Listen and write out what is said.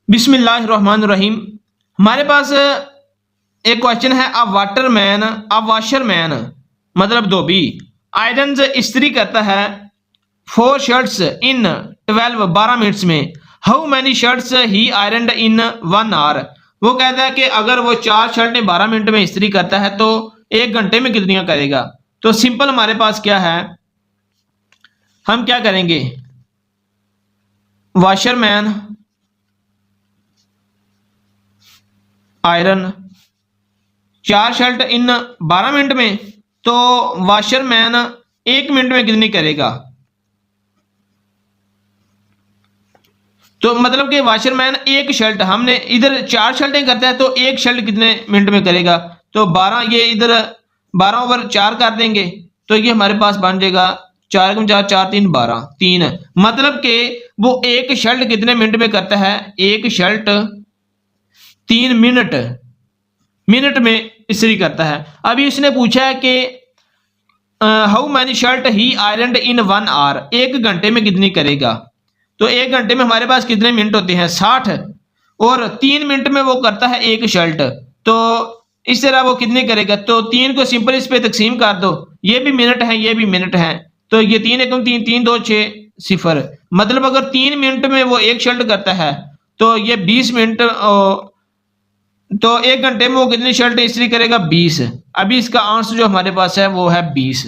बिस्मिल्लाहिर्रहमानिर्रहीम। हमारे पास एक क्वेश्चन है। अ वाशरमैन मतलब धोबी आयरन्स इस्त्री करता है 4 शर्ट्स इन 12 मिनट्स में। How many shirts he ironed in 1 hour. वो कहता है कि अगर वो 4 शर्टें 12 मिनट में इस्त्री करता है तो 1 घंटे में कितनियां करेगा। तो सिंपल हमारे पास क्या है, हम क्या करेंगे, washerman iron 4 shirt in 12 minute में, तो वाशरमैन 1 मिनट में कितनी करेगा। तो मतलब कि वाशरमैन एक शर्ट, हमने इधर 4 शर्टें करता है तो एक शर्ट कितने मिनट में करेगा। तो 12, ये इधर 12/4 कर देंगे तो ये हमारे पास बन जाएगा 4 × 4 4 3 12 3। मतलब कि वो एक शर्ट कितने मिनट में करता है, एक शर्ट 3 मिनट में इस्त्री करता है। अभी इसने पूछा है कि how many shirt he ironed in 1 hour, 1 घंटे में कितनी करेगा। तो 1 घंटे में हमारे पास कितने मिनट होते हैं, 60, और 3 मिनट में वो करता है एक शर्ट, तो इस तरह वो कितनी करेगा। तो 3 को सिंपल इस पे तकसीम कर दो, ये भी मिनट है ये भी मिनट है, तो ये 3 × 3 3 2 6 0। मतलब अगर 3 मिनट में वो एक शर्ट करता है तो ये 20 मिनट, तो 1 घंटे में वो कितनी शर्ट इस्त्री करेगा, 20। अभी इसका आंसर जो हमारे पास है वो है 20।